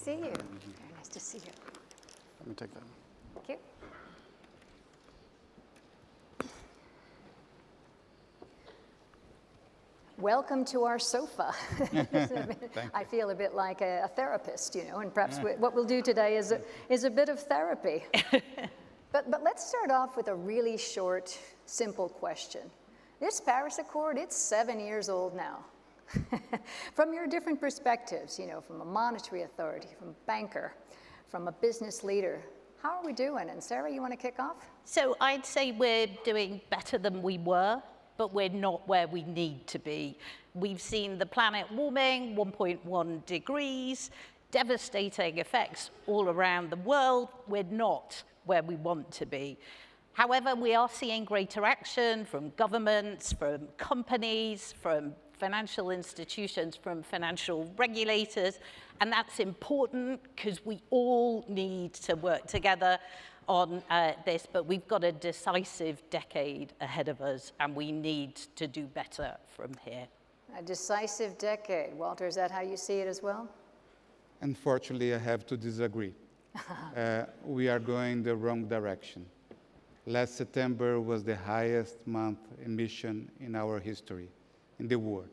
see you. Very nice to see you. Let me take that. Thank you. Welcome to our sofa. I feel a bit like a therapist, you know, and perhaps what we'll do today is a bit of therapy. But let's start off with a really short, simple question. This Paris Accord, it's 7 years old now. From your different perspectives, you know, from a monetary authority, from a banker, from a business leader, how are we doing? And Sarah, you want to kick off? So I'd say we're doing better than we were, but we're not where we need to be. We've seen the planet warming 1.1 degrees, devastating effects all around the world. We're not where we want to be. However, we are seeing greater action from governments, from companies, from financial institutions, from financial regulators, and that's important because we all need to work together on this, but we've got a decisive decade ahead of us, and we need to do better from here. A decisive decade. Walter, is that how you see it as well? Unfortunately, I have to disagree. We are going the wrong direction. Last September was the highest month emission in our history, in the world.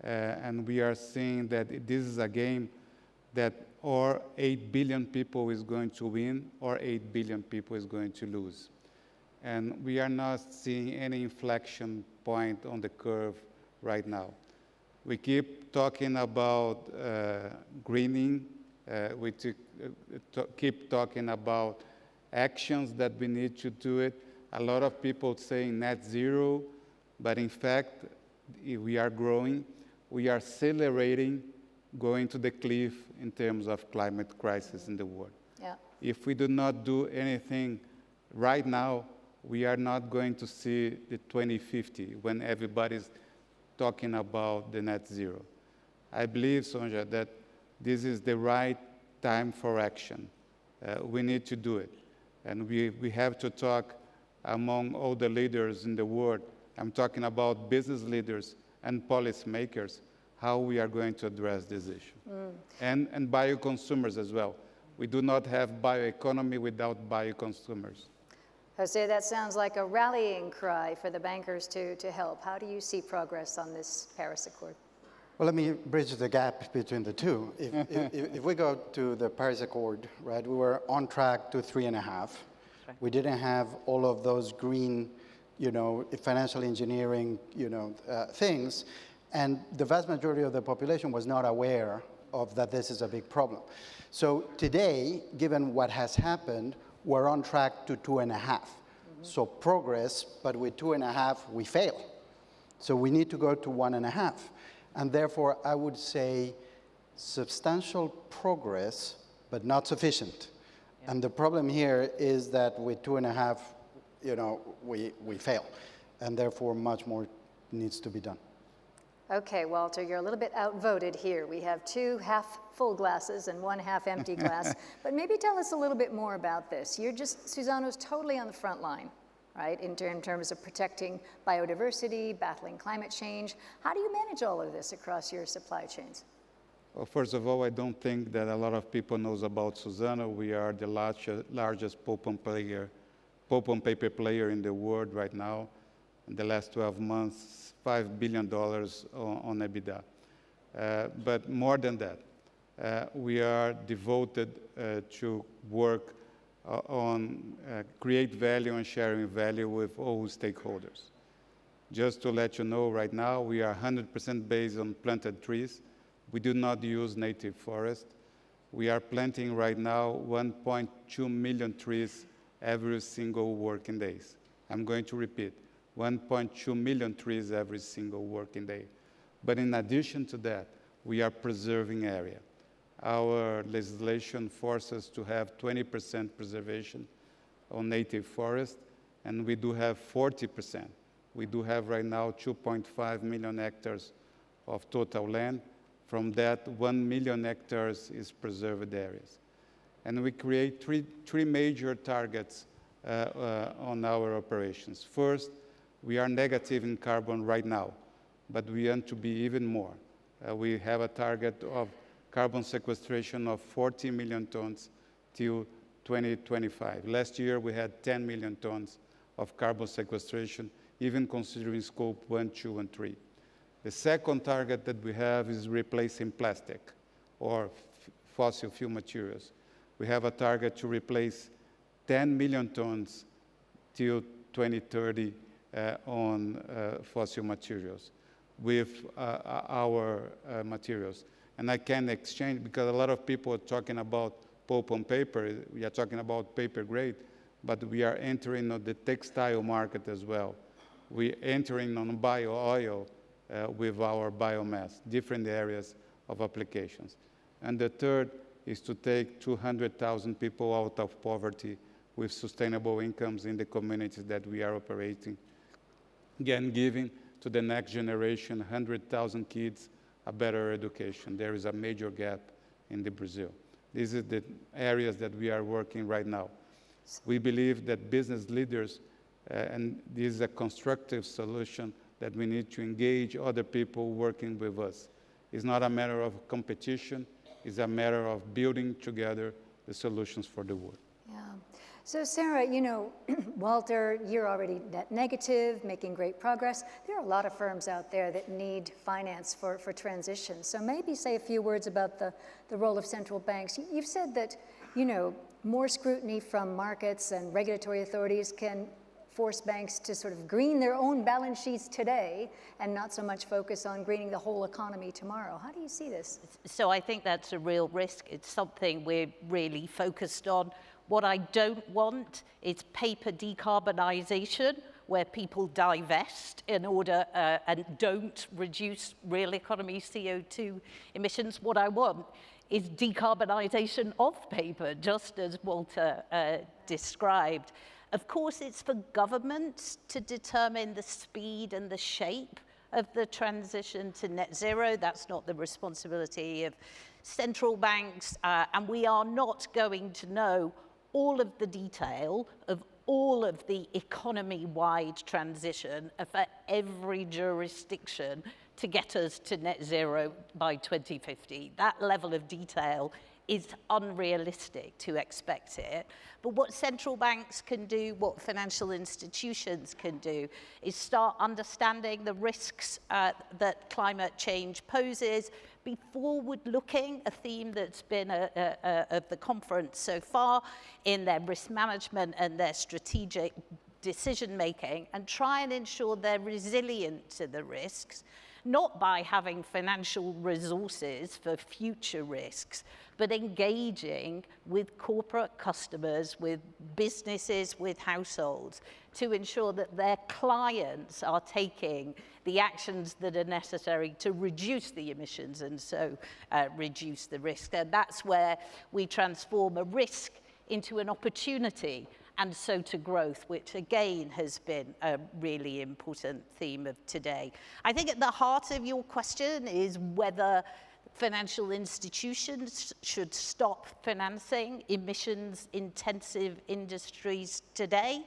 And we are seeing that this is a game that or 8 billion people is going to win, or 8 billion people is going to lose. And we are not seeing any inflection point on the curve right now. We keep talking about greening. We keep talking about actions that we need to do it. A lot of people saying net zero, but in fact, we are growing. We are accelerating, going to the cliff in terms of climate crisis in the world. Yeah. If we do not do anything right now, we are not going to see the 2050 when everybody's talking about the net zero. I believe, Sonja, that this is the right time for action. We need to do it. And we have to talk among all the leaders in the world. I'm talking about business leaders and policymakers, how we are going to address this issue. And bio-consumers as well. We do not have bioeconomy without bio-consumers. Jose, that sounds like a rallying cry for the bankers to help. How do you see progress on this Paris Accord? Well, let me bridge the gap between the two. If we go to the Paris Accord, right, we were on track to 3.5. Right. We didn't have all of those green, you know, financial engineering, you know, things, and the vast majority of the population was not aware of that this is a big problem. So today, given what has happened, we're on track to 2.5. So progress, but with 2.5, we fail. So we need to go to 1.5. And therefore, I would say substantial progress, but not sufficient. Yeah. And the problem here is that with 2.5, you know, we fail. And therefore, much more needs to be done. Okay, Walter, you're a little bit outvoted here. We have 2 half-full glasses and 1 half-empty glass. But maybe tell us a little bit more about this. You're just, Suzano's totally on the front line, right, in terms of protecting biodiversity, battling climate change. How do you manage all of this across your supply chains? Well, first of all, I don't think that a lot of people knows about Suzano. We are the largest pulp and paper player in the world right now. In the last 12 months, $5 billion on EBITDA. But more than that, we are devoted to work on create value and sharing value with all stakeholders. Just to let you know, right now, we are 100% based on planted trees. We do not use native forest. We are planting right now 1.2 million trees every single working days. I'm going to repeat, 1.2 million trees every single working day. But in addition to that, we are preserving area. Our legislation forces us to have 20% preservation on native forest, and we do have 40%. We do have right now 2.5 million hectares of total land. From that, 1 million hectares is preserved areas. And we create three major targets on our operations. First, we are negative in carbon right now, but we want to be even more. We have a target of carbon sequestration of 40 million tons till 2025. Last year, we had 10 million tons of carbon sequestration, even considering scope 1, 2, and 3. The second target that we have is replacing plastic or fossil fuel materials. We have a target to replace 10 million tons till 2030 on fossil materials with our materials. And I can exchange, because a lot of people are talking about pulp and paper. We are talking about paper grade, but we are entering on the textile market as well. We're entering on bio-oil with our biomass, different areas of applications. And the third is to take 200,000 people out of poverty with sustainable incomes in the communities that we are operating. Again, giving to the next generation, 100,000 kids, a better education. There is a major gap in Brazil. These are the areas that we are working right now. We believe that business leaders, and this is a constructive solution, that we need to engage other people working with us. It's not a matter of competition, it's a matter of building together the solutions for the world. Yeah. So Sarah, you know, Walter, you're already net negative, making great progress. There are a lot of firms out there that need finance for transition. So maybe say a few words about the role of central banks. You've said that, you know, more scrutiny from markets and regulatory authorities can force banks to sort of green their own balance sheets today and not so much focus on greening the whole economy tomorrow. How do you see this? So I think that's a real risk. It's something we're really focused on. What I don't want is paper decarbonization, where people divest in order and don't reduce real economy CO2 emissions. What I want is decarbonization of paper, just as Walter described. Of course, it's for governments to determine the speed and the shape of the transition to net zero. That's not the responsibility of central banks, and we are not going to know all of the detail of all of the economy-wide transition for every jurisdiction to get us to net zero by 2050. That level of detail is unrealistic to expect it. But what central banks can do, what financial institutions can do, is start understanding the risks that climate change poses, be forward-looking, a theme that's been of the conference so far, in their risk management and their strategic decision-making, and try and ensure they're resilient to the risks, not by having financial resources for future risks, but engaging with corporate customers, with businesses, with households, to ensure that their clients are taking the actions that are necessary to reduce the emissions and so reduce the risk. And that's where we transform a risk into an opportunity, and so to growth, which again has been a really important theme of today. I think at the heart of your question is whether financial institutions should stop financing emissions-intensive industries today.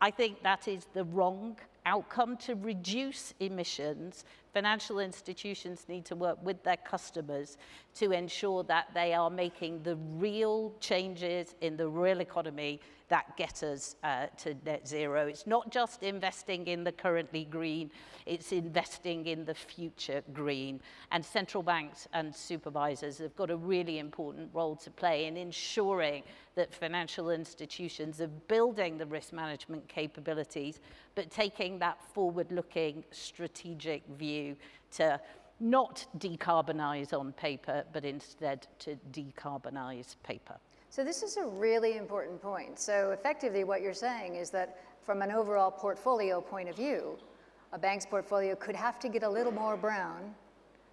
I think that is the wrong outcome. To reduce emissions, financial institutions need to work with their customers to ensure that they are making the real changes in the real economy that get us to net zero. It's not just investing in the currently green, it's investing in the future green. And central banks and supervisors have got a really important role to play in ensuring that financial institutions are building the risk management capabilities, but taking that forward-looking strategic view to not decarbonize on paper, but instead to decarbonize paper. So this is a really important point. So effectively what you're saying is that from an overall portfolio point of view, a bank's portfolio could have to get a little more brown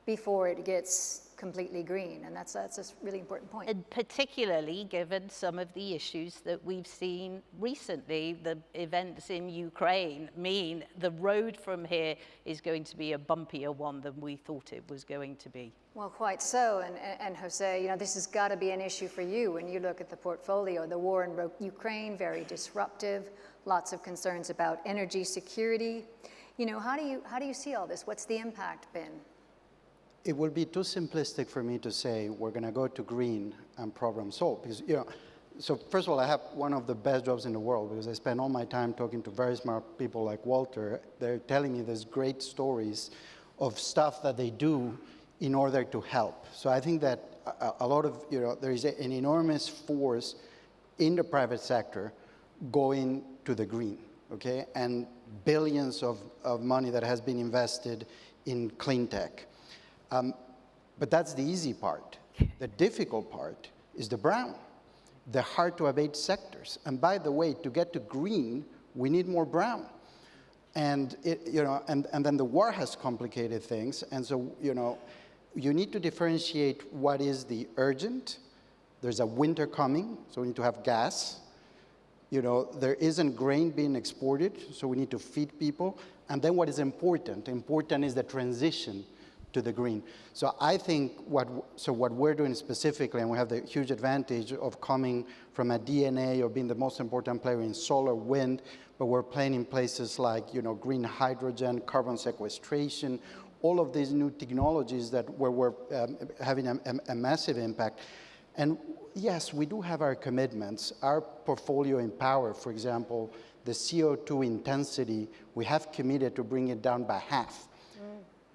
before it gets completely green, and that's a really important point. And particularly given some of the issues that we've seen recently, the events in Ukraine mean the road from here is going to be a bumpier one than we thought it was going to be. Well, quite so, and Jose, you know, this has got to be an issue for you when you look at the portfolio. The war in Ukraine, very disruptive, lots of concerns about energy security. You know, how do you see all this? What's the impact been? it will be too simplistic for me to say we're going to go to green and problem solve. Because, so first of all, I have one of the best jobs in the world because I spend all my time talking to very smart people like Walter. They're telling me there's great stories of stuff that they do in order to help. So I think that a lot of, there is an enormous force in the private sector going to the green, okay? And billions of money that has been invested in clean tech. But that's the easy part. The difficult part is the brown, the hard to abate sectors. And by the way, to get to green, we need more brown. And, and then the war has complicated things. And so, you need to differentiate what is the urgent. There's a winter coming, so we need to have gas. There isn't grain being exported, so we need to feed people. And then what is important? Important is the transition to the green. So I think what we're doing specifically, and we have the huge advantage of coming from a DNA of being the most important player in solar, wind, but we're playing in places like, green hydrogen, carbon sequestration, all of these new technologies where we're having a massive impact. And yes, we do have our commitments. Our portfolio in power, for example, the CO2 intensity, we have committed to bring it down by half.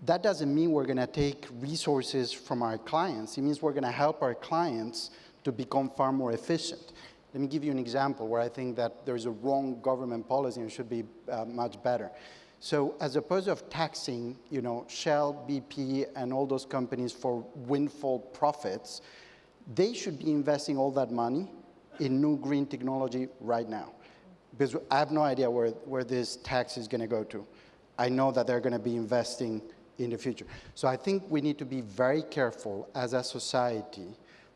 That doesn't mean we're going to take resources from our clients. It means we're going to help our clients to become far more efficient. Let me give you an example where I think that there's a wrong government policy and it should be much better. So as opposed to taxing, Shell, BP, and all those companies for windfall profits, they should be investing all that money in new green technology right now. Because I have no idea where this tax is going to go to. I know that they're going to be investing in the future. So I think we need to be very careful as a society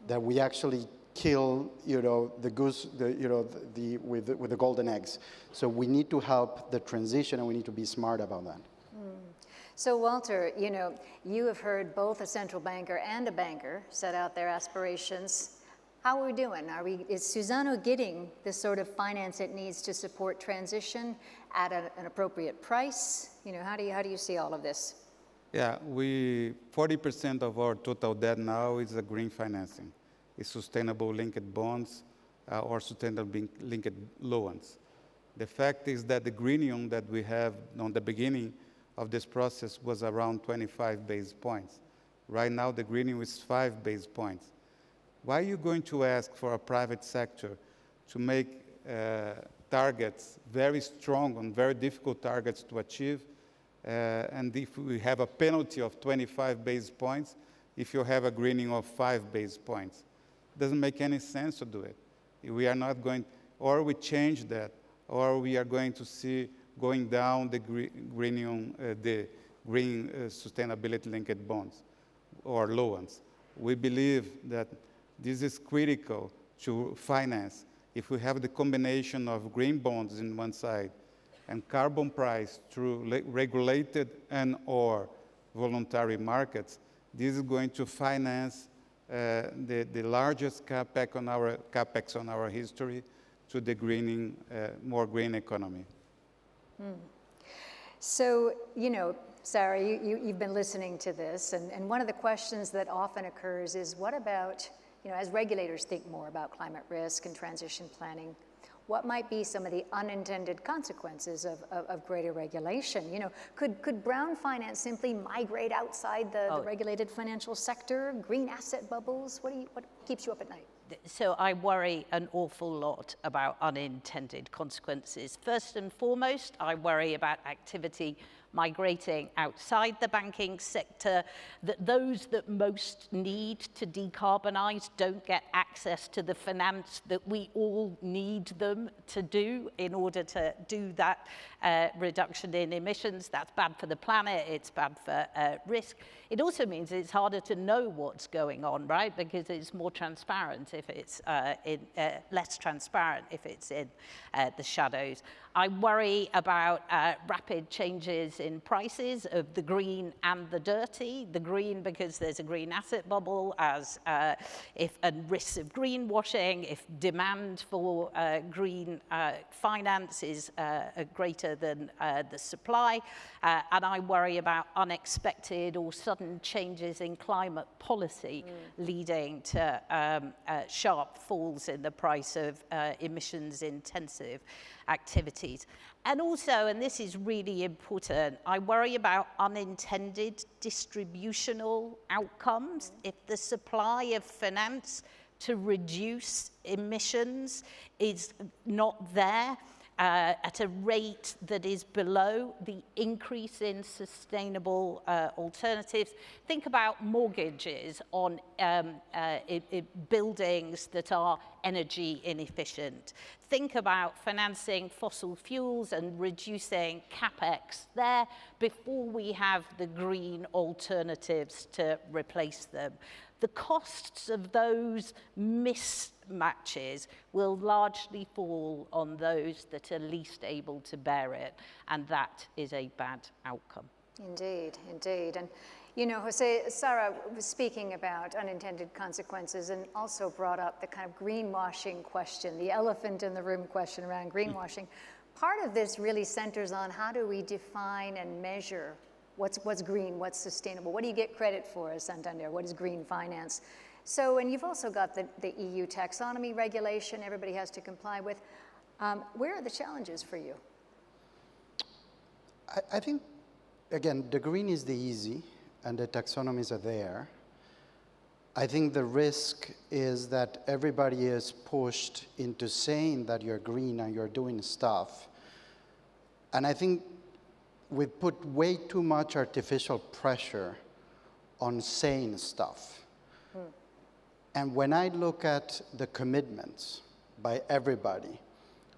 that we actually kill, the goose, with the golden eggs. So we need to help the transition, and we need to be smart about that. So Walter, you have heard both a central banker and a banker set out their aspirations. How are we doing? Is Suzano getting the sort of finance it needs to support transition at an appropriate price? How do you see all of this? Yeah, 40% of our total debt now is a green financing. It's sustainable linked bonds or sustainable linked loans. The fact is that the greenium that we have on the beginning of this process was around 25 basis points. Right now, the greenium is 5 basis points. Why are you going to ask for a private sector to make targets very strong and very difficult targets to achieve? And if we have a penalty of 25 basis points, if you have a greening of 5 basis points, it doesn't make any sense to do it. We are not going, or we change that, or we are going to see going down the green sustainability-linked bonds or loans. We believe that this is critical to finance. If we have the combination of green bonds in one side and carbon price through regulated and or voluntary markets, this is going to finance the largest capex on our history to the greening, more green economy. So, Sarah, you've been listening to this, and one of the questions that often occurs is, what about, as regulators think more about climate risk and transition planning, what might be some of the unintended consequences of greater regulation? Could brown finance simply migrate outside the regulated financial sector? Green asset bubbles? What keeps you up at night? So I worry an awful lot about unintended consequences. First and foremost, I worry about activity migrating outside the banking sector, that those that most need to decarbonize don't get access to the finance that we all need them to do in order to do that reduction in emissions. That's bad for the planet, it's bad for risk. It also means it's harder to know what's going on, right? Because it's more transparent if it's less transparent if it's in the shadows. I worry about rapid changes in prices of the green and the dirty. The green because there's a green asset bubble, and risks of greenwashing, if demand for green finance is greater than the supply. And I worry about unexpected or sudden changes in climate policy leading to sharp falls in the price of emissions-intensive activities. And also, and this is really important, I worry about unintended distributional outcomes. If the supply of finance to reduce emissions is not there at a rate that is below the increase in sustainable alternatives. Think about mortgages on buildings that are energy inefficient. Think about financing fossil fuels and reducing capex there before we have the green alternatives to replace them. The costs of those mismatches will largely fall on those that are least able to bear it, and that is a bad outcome. Indeed, indeed. And you know, José, Sarah was speaking about unintended consequences and also brought up the kind of greenwashing question, the elephant in the room question around greenwashing. Part of this really centers on how do we define and measure what's green, what's sustainable? What do you get credit for as Santander? What is green finance? So, and you've also got the EU taxonomy regulation everybody has to comply with. Where are the challenges for you? I think, again, the green is the easy, and the taxonomies are there. I think the risk is that everybody is pushed into saying that you're green and you're doing stuff. And I think we put way too much artificial pressure on saying stuff. And when I look at the commitments by everybody,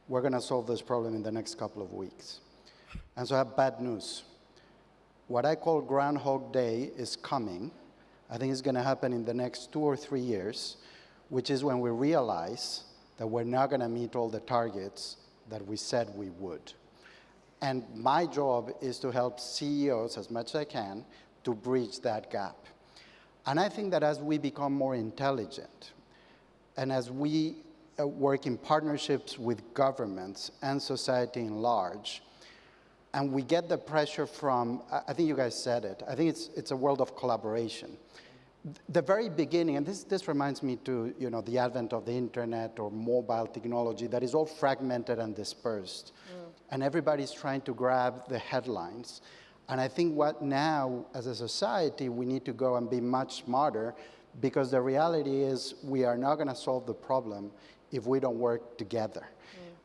we're going to solve this problem in the next couple of weeks. And so I have bad news. What I call Groundhog Day is coming. I think it's going to happen in the next 2 or 3 years, which is when we realize that we're not going to meet all the targets that we said we would. And my job is to help CEOs as much as I can to bridge that gap. And I think that as we become more intelligent, and as we work in partnerships with governments and society in large, and we get the pressure from, I think you guys said it, I think it's a world of collaboration. The very beginning, and this reminds me to the advent of the internet or mobile technology that is all fragmented and dispersed. And everybody's trying to grab the headlines. And I think what now, as a society, we need to go and be much smarter, because the reality is we are not going to solve the problem if we don't work together.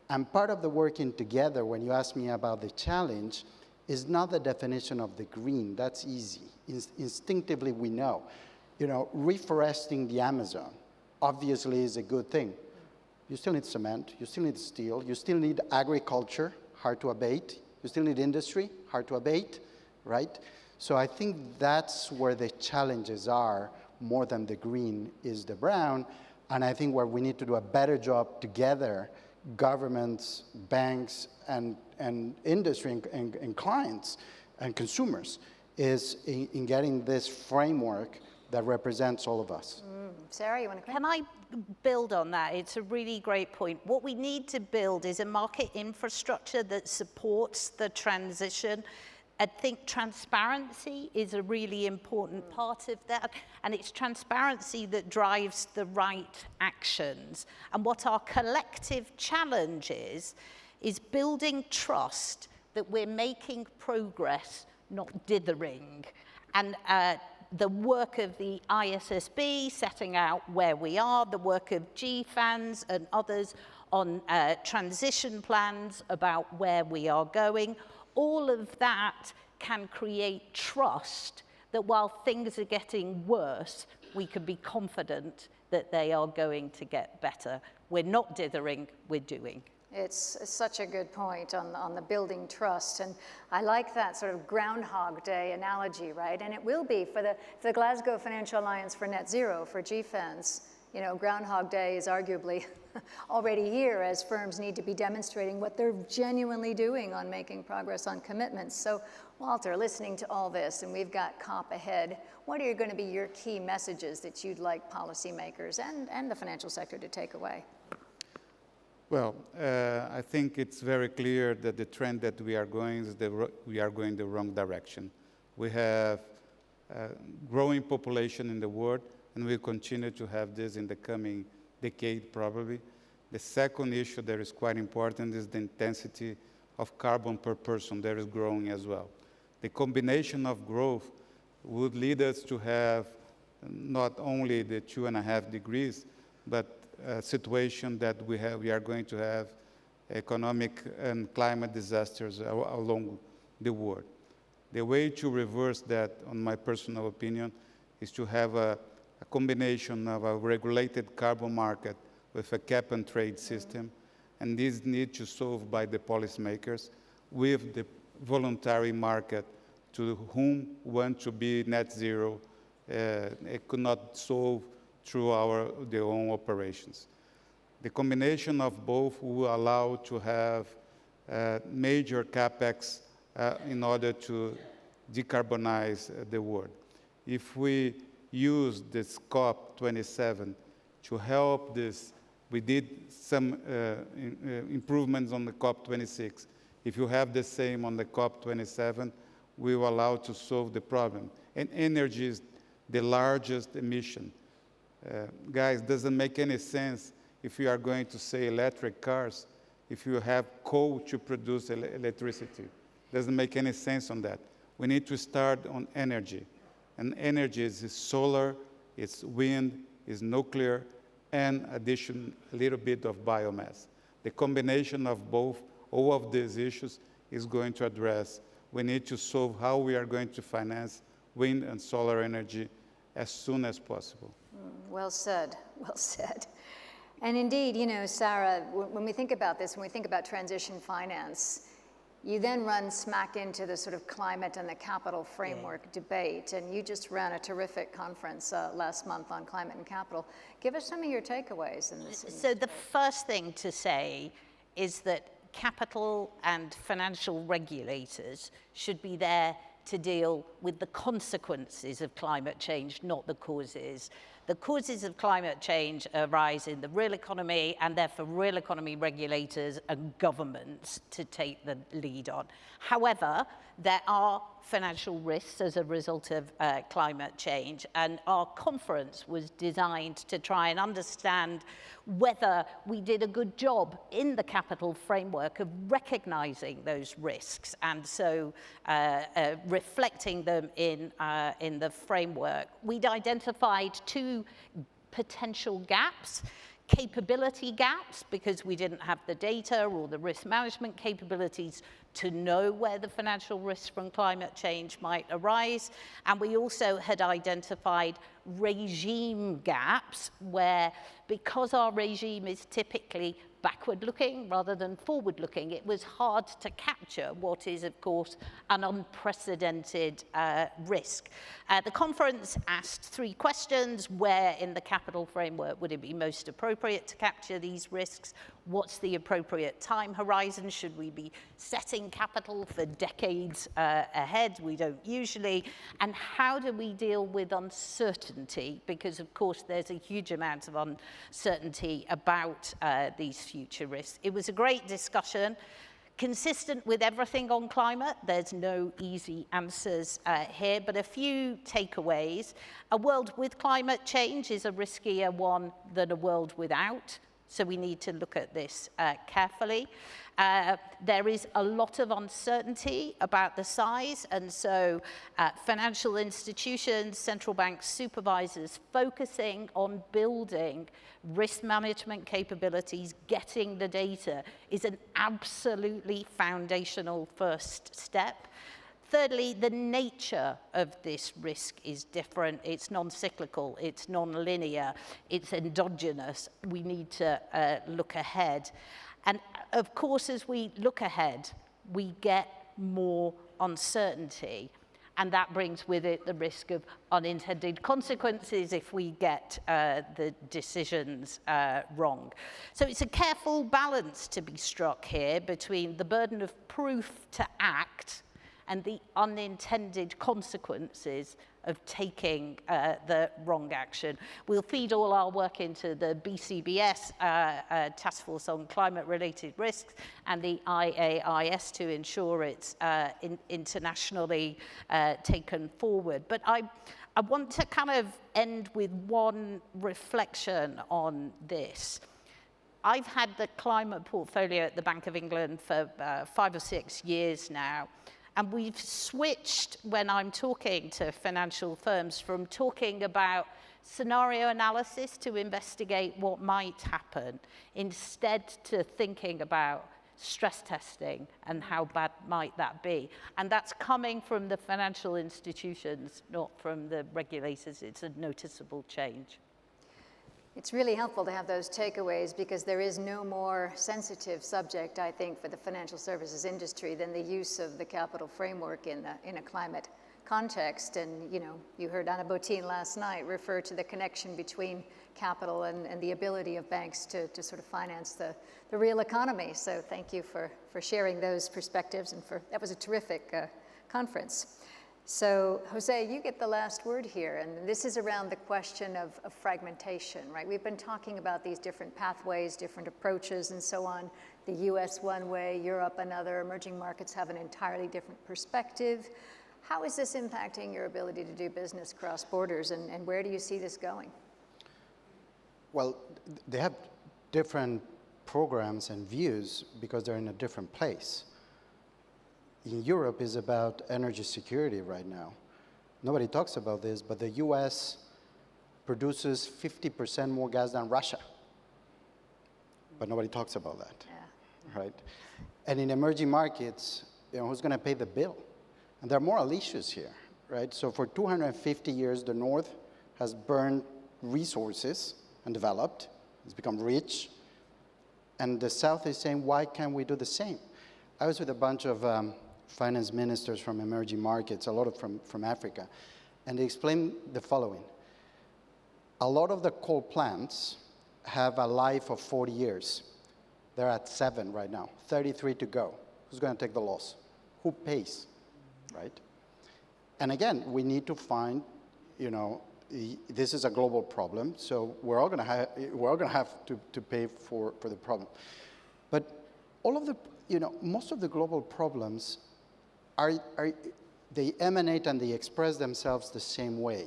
And part of the working together, when you ask me about the challenge, is not the definition of the green. That's easy. Instinctively, we know. Reforesting the Amazon obviously is a good thing. You still need cement, you still need steel, you still need agriculture, hard to abate. You still need industry, hard to abate, right? So I think that's where the challenges are, more than the green is the brown. And I think where we need to do a better job together, governments, banks, and industry and clients and consumers, is in getting this framework that represents all of us. Sarah, you want to come? Can I build on that? It's a really great point. What we need to build is a market infrastructure that supports the transition. I think transparency is a really important part of that, and it's transparency that drives the right actions. And what our collective challenge is building trust that we're making progress, not dithering. And the work of the ISSB setting out where we are, the work of GFANs and others on transition plans about where we are going, all of that can create trust that while things are getting worse, we can be confident that they are going to get better. We're not dithering, we're doing. It's such a good point on the building trust, and I like that sort of Groundhog Day analogy, right? And it will be for the Glasgow Financial Alliance for Net Zero, for GFANs. You know, Groundhog Day is arguably already here as firms need to be demonstrating what they're genuinely doing on making progress on commitments. So, Walter, listening to all this, and we've got COP ahead, what are going to be your key messages that you'd like policymakers and the financial sector to take away? Well, I think it's very clear that the trend that we are going is we are going the wrong direction. We have a growing population in the world, and we'll continue to have this in the coming decade, probably. The second issue that is quite important is the intensity of carbon per person that is growing as well. The combination of growth would lead us to have not only the 2.5 degrees, but a situation that we are going to have economic and climate disasters along the world. The way to reverse that, on my personal opinion, is to have a combination of a regulated carbon market with a cap and trade system, and this needs to solve by the policymakers with the voluntary market to whom want to be net zero. It could not solve through their own operations. The combination of both will allow to have major capex in order to decarbonize the world. If we use this COP27 to help this, we did some improvements on the COP26. If you have the same on the COP27, we will allow to solve the problem. And energy is the largest emission. Guys, doesn't make any sense if you are going to say electric cars, if you have coal to produce electricity. Doesn't make any sense on that. We need to start on energy. And energy is solar, it's wind, it's nuclear, and addition, a little bit of biomass. The combination of both, all of these issues is going to address. We need to solve how we are going to finance wind and solar energy as soon as possible. Well said, well said. And indeed, you know, Sarah, when we think about this, when we think about transition finance, you then run smack into the sort of climate and the capital framework debate, and you just ran a terrific conference last month on climate and capital. Give us some of your takeaways in this. So the first thing to say is that capital and financial regulators should be there to deal with the consequences of climate change, not the causes. The causes of climate change arise in the real economy, and therefore real economy regulators and governments to take the lead on. However, there are financial risks as a result of climate change, and our conference was designed to try and understand whether we did a good job in the capital framework of recognizing those risks, and so reflecting them in the framework. We'd identified two potential gaps: capability gaps, because we didn't have the data or the risk management capabilities to know where the financial risks from climate change might arise. And we also had identified regime gaps where, because our regime is typically backward-looking rather than forward-looking, it was hard to capture what is, of course, an unprecedented risk. The conference asked 3 questions. Where in the capital framework would it be most appropriate to capture these risks? What's the appropriate time horizon? Should we be setting capital for decades ahead? We don't usually. And how do we deal with uncertainty? Because, of course, there's a huge amount of uncertainty about these future risks. It was a great discussion. Consistent with everything on climate, there's no easy answers here, but a few takeaways. A world with climate change is a riskier one than a world without, so we need to look at this carefully. There is a lot of uncertainty about the size, and so financial institutions, central bank supervisors focusing on building risk management capabilities, getting the data, is an absolutely foundational first step. Thirdly, the nature of this risk is different. It's non-cyclical, it's non-linear, it's endogenous. We need to look ahead. And of course, as we look ahead, we get more uncertainty. And that brings with it the risk of unintended consequences if we get the decisions wrong. So it's a careful balance to be struck here between the burden of proof to act and the unintended consequences of taking the wrong action. We'll feed all our work into the BCBS Task Force on Climate-Related Risks and the IAIS to ensure it's internationally taken forward. But I want to kind of end with one reflection on this. I've had the climate portfolio at the Bank of England for 5 or 6 years now. And we've switched, when I'm talking to financial firms, from talking about scenario analysis to investigate what might happen, instead to thinking about stress testing and how bad might that be. And that's coming from the financial institutions, not from the regulators. It's a noticeable change. It's really helpful to have those takeaways because there is no more sensitive subject, I think, for the financial services industry than the use of the capital framework in a climate context. And, you know, you heard Anna Botín last night refer to the connection between capital and the ability of banks to sort of finance the real economy. So thank you for sharing those perspectives, and that was a terrific conference. So, José, you get the last word here, and this is around the question of fragmentation, right? We've been talking about these different pathways, different approaches, and so on. The US one way, Europe another, emerging markets have an entirely different perspective. How is this impacting your ability to do business cross borders, and where do you see this going? Well, they have different programs and views because they're in a different place. In Europe is about energy security right now. Nobody talks about this, but the US produces 50% more gas than Russia. But nobody talks about that, right? And in emerging markets, you know, who's going to pay the bill? And there are moral issues here, right? So for 250 years, the North has burned resources and developed. It's become rich. And the South is saying, why can't we do the same? I was with a bunch of finance ministers from emerging markets, a lot of from Africa, and they explained the following. A lot of the coal plants have a life of 40 years. They're at 7 right now, 33 to go. Who's going to take the loss? Who pays, right? And again, we need to find, you know, this is a global problem, so we're all going to have to pay for the problem. But all of the, you know, most of the global problems they emanate and they express themselves the same way,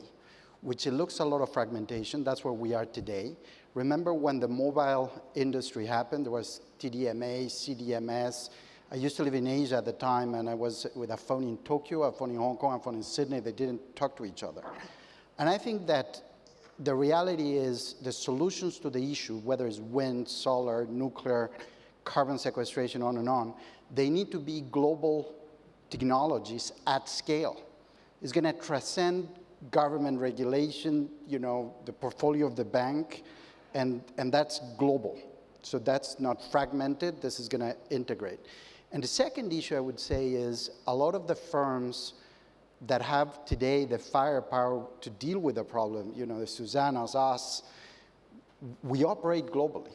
which it looks a lot of fragmentation. That's where we are today. Remember when the mobile industry happened, there was TDMA, CDMS. I used to live in Asia at the time, and I was with a phone in Tokyo, a phone in Hong Kong, a phone in Sydney. They didn't talk to each other. And I think that the reality is the solutions to the issue, whether it's wind, solar, nuclear, carbon sequestration, on and on, they need to be global technologies at scale. It's going to transcend government regulation, you know, the portfolio of the bank, and that's global. So that's not fragmented. This is going to integrate. And the second issue I would say is a lot of the firms that have today the firepower to deal with the problem, you know, the Susannas, us, we operate globally.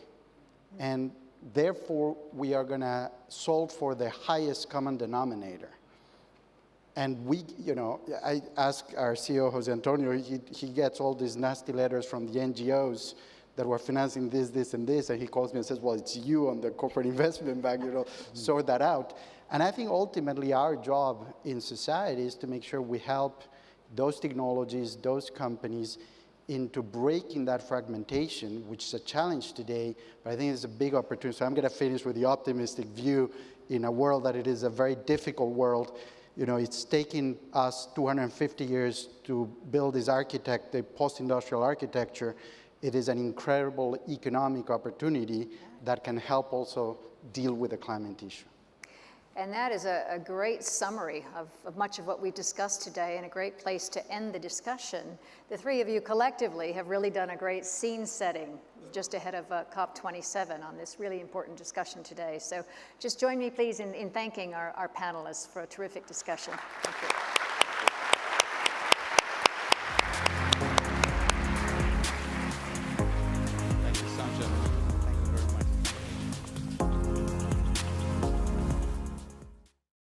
And therefore, we are going to solve for the highest common denominator. And we, you know, I ask our CEO, Jose Antonio, he gets all these nasty letters from the NGOs that were financing this, and this, and he calls me and says, well, it's you on the corporate investment bank, you know, sort that out. And I think ultimately our job in society is to make sure we help those technologies, those companies into breaking that fragmentation, which is a challenge today, but I think it's a big opportunity. So I'm going to finish with the optimistic view in a world that it is a very difficult world. You know, it's taken us 250 years to build this the post-industrial architecture. It is an incredible economic opportunity that can help also deal with the climate issue. And that is a great summary of much of what we've discussed today, and a great place to end the discussion. The three of you collectively have really done a great scene setting just ahead of COP27 on this really important discussion today. So just join me, please, in thanking our panelists for a terrific discussion. Thank you.